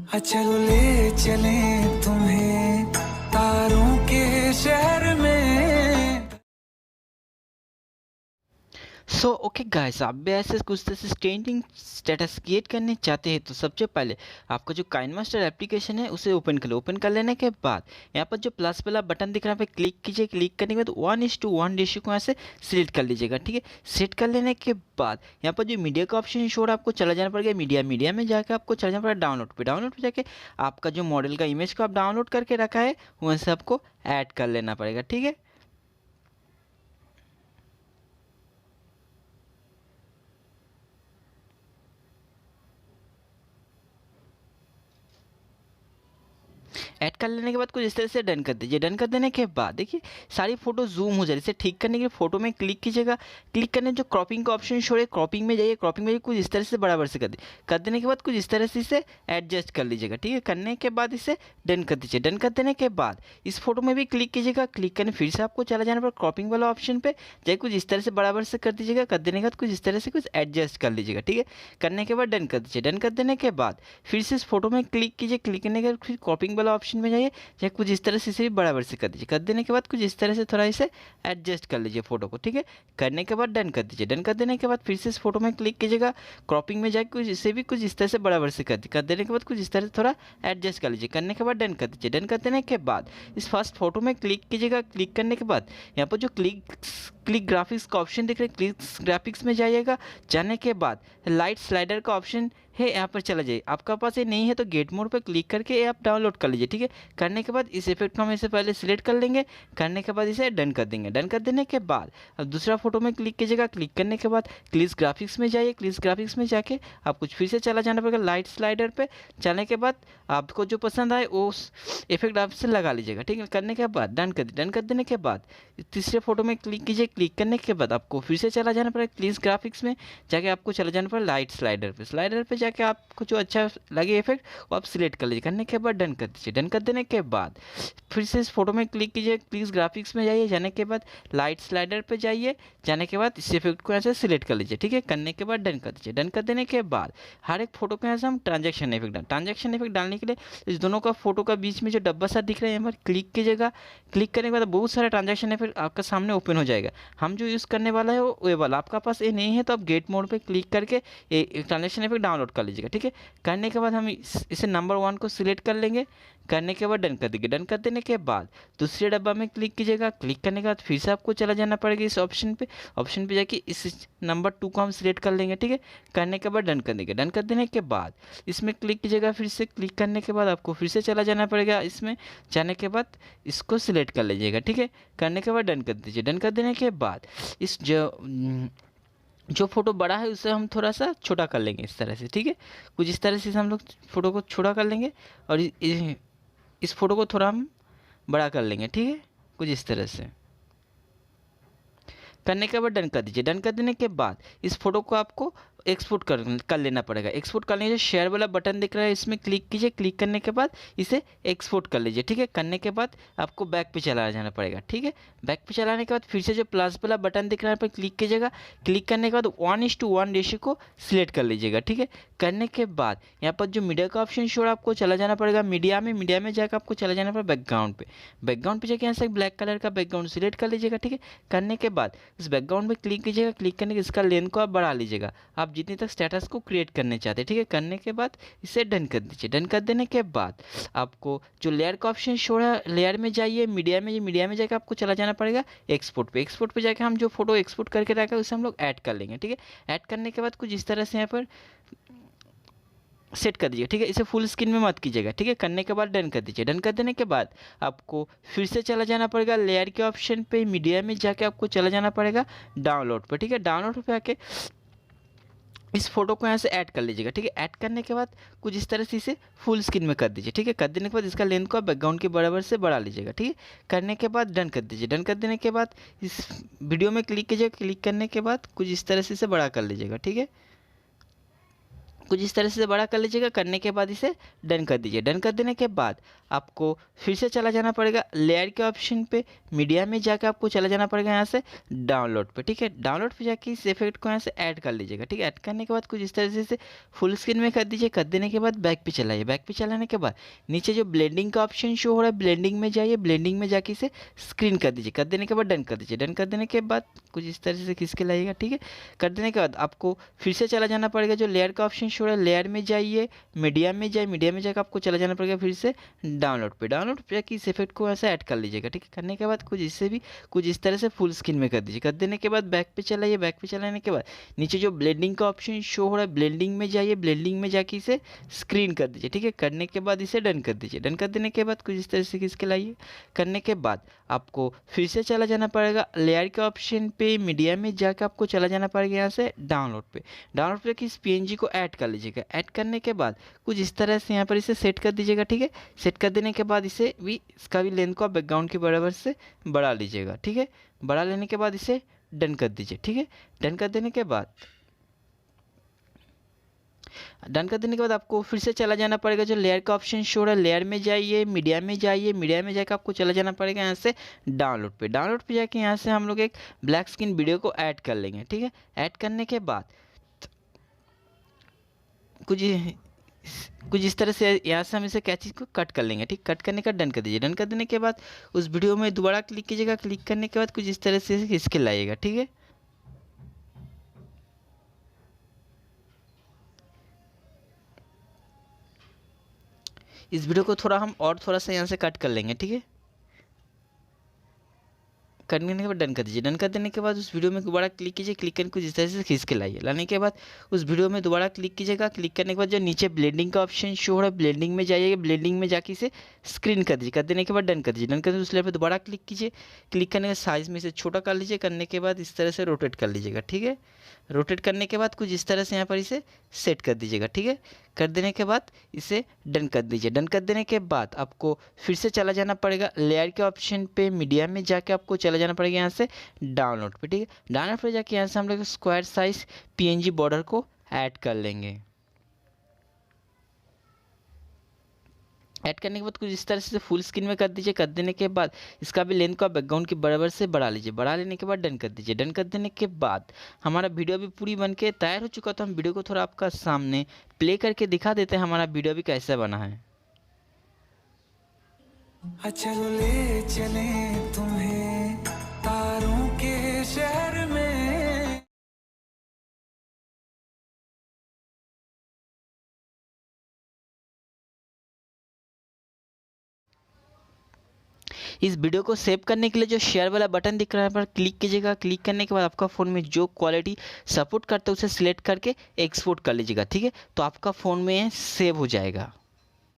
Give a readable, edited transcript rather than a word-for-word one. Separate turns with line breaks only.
चलो ले चले तुम्हें तारों के शहर में।
सो ओके गाइस, आप भी ऐसे कुछ तरह ट्रेंडिंग स्टेटस क्रिएट करने चाहते हैं तो सबसे पहले आपका जो काइनमास्टर एप्लीकेशन है उसे ओपन कर लो। ओपन कर लेने के बाद यहाँ पर जो प्लस वाला बटन दिख रहा है पे क्लिक कीजिए। क्लिक करने के बाद 1:1 रेशियो को ऐसे सिलेक्ट कर लीजिएगा। ठीक है, सेट कर लेने के बाद यहाँ पर जो मीडिया का ऑप्शन शो आपको चला जाना पड़ेगा। मीडिया में जाकर आपको चला जाना पड़ेगा डाउनलोड पे जाके आपका जो मॉडल का इमेज को आप डाउनलोड करके रखा है वहाँ से आपको ऐड कर लेना पड़ेगा। ठीक है, ऐड कर लेने के बाद कुछ इस तरह से डन कर दीजिए। डन कर देने के बाद देखिए सारी फोटो जूम हो जाए। इसे ठीक करने के लिए फोटो में क्लिक कीजिएगा। क्लिक करने जो क्रॉपिंग का ऑप्शन शो है क्रॉपिंग में जाइए। क्रॉपिंग में कुछ इस तरह से बराबर से कर देने के बाद कुछ इस तरह से इसे एडजस्ट कर लीजिएगा। ठीक है, करने के बाद इसे डन कर दीजिए। डन कर देने के बाद इस फोटो में भी क्लिक कीजिएगा। क्लिक करने फिर से आपको चला जाना पर क्रॉपिंग वाला ऑप्शन पे जाइए। कुछ इस तरह से बराबर से कर दीजिएगा। कर देने के बाद कुछ इस तरह से कुछ एडजस्ट कर लीजिएगा। ठीक है, करने के बाद डन कर दीजिए। डन कर देने के बाद फिर से इस फोटो में क्लिक कीजिए। क्लिक करने के बाद फिर क्रॉपिंग वाला ऑप्शन में जाइए। या कुछ इस तरह से इसे भी बराबर से कर दीजिए। कर देने के बाद कुछ इस तरह से थोड़ा इसे एडजस्ट कर लीजिए फोटो को। ठीक है, करने के बाद डन कर दीजिए। डन कर देने के बाद फिर से इस फोटो में क्लिक कीजिएगा। क्रॉपिंग में जाकर कुछ इसे भी कुछ इस तरह से बराबर से कर देने के बाद कुछ इस तरह से थोड़ा एडजस्ट कर लीजिए। करने के बाद डन कर दीजिए। डन कर देने के बाद इस फर्स्ट फोटो में क्लिक कीजिएगा। क्लिक करने के बाद यहाँ पर जो क्लिक ग्राफिक्स का ऑप्शन दिख रहा है क्लिक ग्राफिक्स में जाइएगा। जाने के बाद लाइट स्लाइडर का ऑप्शन है यहाँ पर चला जाइए। आपका पास ये नहीं है तो गेट मोड पर क्लिक करके ये आप डाउनलोड कर लीजिए। ठीक है, करने के बाद इस इफेक्ट को हम इसे पहले सिलेक्ट कर लेंगे। करने के बाद इसे डन कर देंगे। डन कर देने के बाद अब दूसरा फोटो में क्लिक कीजिएगा। क्लिक करने के बाद क्लिक ग्राफिक्स में जाइए। क्लिक ग्राफिक्स में जाके आप कुछ फिर से चला जाना पड़ेगा लाइट स्लाइडर पे। जाने के बाद आपको जो पसंद आए उस इफेक्ट आप से लगा लीजिएगा। ठीक है, करने के बाद डन कर देने के बाद तीसरे फोटो में क्लिक कीजिए। क्लिक करने के बाद आपको फिर से चला जाना पड़ेगा क्लिक ग्राफिक्स में जाके आपको चला जाना पड़ेगा लाइट स्लाइडर पे। स्लाइडर पे जाके आपको जो अच्छा लगे इफेक्ट वो आप सिलेक्ट कर लीजिए। करने के बाद डन कर दीजिए। डन कर देने के बाद फिर से इस फोटो में क्लिक कीजिए। क्लिक ग्राफिक्स में जाइए। जाने के बाद लाइट स्लाइडर पे जाइए। जाने के बाद इस इफेक्ट को यहाँ से सिलेक्ट कर लीजिए। ठीक है, करने के बाद डन कर दीजिए। डन कर देने के बाद हर एक फोटो के यहाँ से हम ट्रांजेक्शन इफेक्ट डालने के लिए इस दोनों का फोटो का बीच में जो डब्बा सा दिख रहा है यहाँ पर क्लिक कीजिएगा। क्लिक करने के बाद बहुत सारे ट्रांजेक्शन इफेक्ट आपका सामने ओपन हो जाएगा। हम जो यूज़ करने वाला है वो ये वाला। आपका पास ये नहीं है तो आप गेट मोड पे क्लिक करके ये ट्रांजेक्शन इफेक्ट डाउनलोड कर लीजिएगा। ठीक है, करने के बाद हम इसे नंबर 1 को सिलेक्ट कर लेंगे। करने के बाद डन कर देंगे। डन कर देने के बाद दूसरे डब्बा में क्लिक कीजिएगा। क्लिक करने के बाद फिर से आपको चला जाना पड़ेगा इस ऑप्शन पे जाके इस नंबर 2 को हम सिलेक्ट कर लेंगे। ठीक है, करने के बाद डन कर देंगे। डन कर देने के बाद इसमें क्लिक कीजिएगा। फिर से क्लिक करने के बाद आपको फिर से चला जाना पड़ेगा इसमें। जाने के बाद इसको सिलेक्ट कर लीजिएगा। ठीक है, करने के बाद डन कर दीजिए। डन कर देने के बाद इस जो फोटो बड़ा है उसे हम थोड़ा सा छोटा कर लेंगे इस तरह से। ठीक है, कुछ इस तरह से हम लोग फोटो को छोटा कर लेंगे और इस फोटो को थोड़ा हम बड़ा कर लेंगे। ठीक है, कुछ इस तरह से करने के बाद डन कर दीजिए। डन कर देने के बाद इस फोटो को आपको एक्सपोर्ट कर लेना पड़ेगा। एक्सपोर्ट करने के शेयर वाला बटन दिख रहा है इसमें क्लिक कीजिए। क्लिक करने के बाद इसे एक्सपोर्ट कर लीजिए। ठीक है, करने के बाद आपको बैक पे चला जाना पड़ेगा। ठीक है, बैक पे चलाने के बाद फिर से जो प्लस वाला बटन दिख रहा है पर क्लिक कीजिएगा। क्लिक करने के बाद 1:1 रेशियो को सिलेक्ट कर लीजिएगा। ठीक है, करने के बाद यहाँ पर जो मीडिया का ऑप्शन शो आपको चला जाना पड़ेगा मीडिया में जाकर आपको चला जाना पड़ेगा बैकग्राउंड पे जाके यहाँ से ब्लैक कलर का बैकग्राउंड सिलेक्ट कर लीजिएगा। ठीक है, करने के बाद इस बैकग्राउंड पे क्लिक कीजिएगा। क्लिक करने के इसका लेंथ को आप बढ़ा लीजिएगा आप जितनी तक स्टेटस को क्रिएट करने चाहते हैं। ठीक है, करने के बाद इसे डन कर दीजिए। डन कर देने के बाद आपको जो लेयर का ऑप्शन शो है लेयर में जाइए। मीडिया में जाकर आपको चला जाना पड़ेगा एक्सपोर्ट पे जाकर हम जो फोटो एक्सपोर्ट करके रखा है उसे हम लोग ऐड कर लेंगे। ठीक है, ऐड करने के बाद कुछ इस तरह से यहाँ पर सेट कर दीजिए। ठीक है, इसे फुल स्क्रीन में मत कीजिएगा। ठीक है, करने के बाद डन कर दीजिए। डन कर देने के बाद आपको फिर से चला जाना पड़ेगा लेयर के ऑप्शन पे। मीडिया में जाके आपको चला जाना पड़ेगा डाउनलोड पे। ठीक है, डाउनलोड पे आके इस फोटो को यहाँ से ऐड कर लीजिएगा। ठीक है, ऐड करने के बाद कुछ इस तरह से इसे फुल स्क्रीन में कर दीजिए। ठीक है, कर देने के बाद इसका लेंथ को बैकग्राउंड के बराबर से बढ़ा लीजिएगा। ठीक है, करने के बाद डन कर दीजिए। डन कर देने के बाद इस वीडियो में क्लिक कीजिएगा। क्लिक करने के बाद कुछ इस तरह से इसे बड़ा कर लीजिएगा। ठीक है, कुछ इस तरह से बड़ा कर लीजिएगा। करने के बाद इसे डन कर दीजिए। डन कर देने के बाद आपको फिर से चला जाना पड़ेगा लेयर के ऑप्शन पे, मीडिया में जाकर आपको चला जाना पड़ेगा यहाँ से डाउनलोड पे, ठीक है। डाउनलोड पे जाके इस इफेक्ट को यहाँ से ऐड कर लीजिएगा, ठीक है। ऐड करने के बाद कुछ इस तरह से फुल स्क्रीन में कर दीजिए। कर देने के बाद बैक पे चलाइए। बैक पे चलाने के बाद नीचे जो ब्लेंडिंग का ऑप्शन शो हो रहा है, ब्लेंडिंग में जाइए। ब्लेंडिंग में जाके इसे स्क्रीन कर दीजिए। कर देने के बाद डन कर दीजिए। डन कर देने के बाद कुछ इस तरह से खींच के लाइएगा, ठीक है। कर देने के बाद आपको फिर से चला जाना पड़ेगा जो लेयर का ऑप्शन शो रहा है, लेयर में जाइए, मीडिया में जाइए। मीडिया में जाकर आपको चला जाना पड़ेगा फिर से डाउनलोड पे। डाउनलोड पे जाकर इस इफेक्ट को ऐसे ऐड कर लीजिएगा, ठीक है। करने के बाद कुछ इससे भी कुछ इस तरह से फुल स्क्रीन में कर दीजिए। कर देने के बाद बैक पे चलाइए। बैक पे चलाने के बाद नीचे जो ब्लेंडिंग का ऑप्शन शो हो रहा है, ब्लेंडिंग में जाइए। ब्लेंडिंग में जाके इसे स्क्रीन कर दीजिए, ठीक है। करने के बाद इसे डन कर दीजिए। डन कर देने के बाद कुछ इस तरह से खींच लाइए। करने के बाद आपको फिर से चला जाना पड़ेगा लेयर के ऑप्शन पे, मीडिया में जाकर आपको चला जाना पड़ेगा यहाँ से डाउनलोड पे। डाउनलोड पे इस पीएनजी को ऐड कर लीजिएगा। ऐड करने के बाद कुछ इस तरह से यहाँ पर इसे सेट कर दीजिएगा, ठीक है। सेट कर देने के बाद इसे भी इसका भी लेंथ को बैकग्राउंड के बराबर से बढ़ा लीजिएगा, ठीक है। बढ़ा लेने के बाद इसे डन कर दीजिए, ठीक है। डन कर देने के बाद आपको फिर से चला जाना पड़ेगा जो लेयर का ऑप्शन शो रहा है, लेयर में जाइए, मीडिया में जाइए। मीडिया में जाकर आपको चला जाना पड़ेगा यहाँ से डाउनलोड पे। डाउनलोड पे जाके यहाँ से हम लोग एक ब्लैक स्क्रीन वीडियो को ऐड कर लेंगे, ठीक है। ऐड करने के बाद कुछ इस तरह से यहाँ से हम इसे क्या चीज़ को कट कर लेंगे, ठीक। कट करने का डन कर दीजिए। डन कर देने के बाद उस वीडियो में दोबारा क्लिक कीजिएगा। क्लिक करने के बाद कुछ इस तरह से इसके लाइएगा, ठीक है। इस वीडियो को हम थोड़ा सा यहाँ से कट कर लेंगे, ठीक है। करने के बाद डन कर दीजिए। डन कर देने के बाद उस वीडियो में दोबारा क्लिक कीजिए। क्लिक करके कुछ इस तरह से खींच के लाइए। लाने के बाद उस वीडियो में दोबारा क्लिक कीजिएगा। क्लिक करने के बाद जो नीचे ब्लेंडिंग का ऑप्शन शो हो रहा है, ब्लेंडिंग में जाइए। ब्लेंडिंग में जाके इसे स्क्रीन कर दीजिए। कर देने के बाद डन कर दीजिए। डन करके उस लेयर पर दोबारा क्लिक कीजिए। क्लिक करने के साइज़ में इसे छोटा कर लीजिए। करने के बाद इस तरह से रोटेट कर लीजिएगा, ठीक है। रोटेट करने के बाद कुछ इस तरह से यहाँ पर इसे सेट कर दीजिएगा, ठीक है। कर देने के बाद इसे डन कर दीजिए। डन कर देने के बाद आपको फिर से चला जाना पड़ेगा लेयर के ऑप्शन पे, मीडिया में जाके आपको चला जाना पड़ेगा यहाँ से डाउनलोड पे, ठीक है। डाउनलोड पे जाके यहाँ से हम लोग स्क्वायर साइज पीएनजी बॉर्डर को ऐड कर लेंगे। ऐड करने के बाद कुछ इस तरह से फुल स्क्रीन में कर दीजिए। कर देने के बाद इसका भी लेंथ को बैकग्राउंड के बराबर से बढ़ा लीजिए। बढ़ा लेने के बाद डन कर दीजिए। डन कर देने के बाद हमारा वीडियो भी पूरी बन के तैयार हो चुका। तो हम वीडियो को थोड़ा आपका सामने प्ले करके दिखा देते हैं हमारा वीडियो भी कैसे बना है।
चलो ले चले तुम्हें तारों के शहर में।
इस वीडियो को सेव करने के लिए जो शेयर वाला बटन दिख रहा है पर क्लिक कीजिएगा। क्लिक करने के बाद आपका फ़ोन में जो क्वालिटी सपोर्ट करता है उसे सिलेक्ट करके एक्सपोर्ट कर लीजिएगा, ठीक है। तो आपका फ़ोन में सेव हो जाएगा।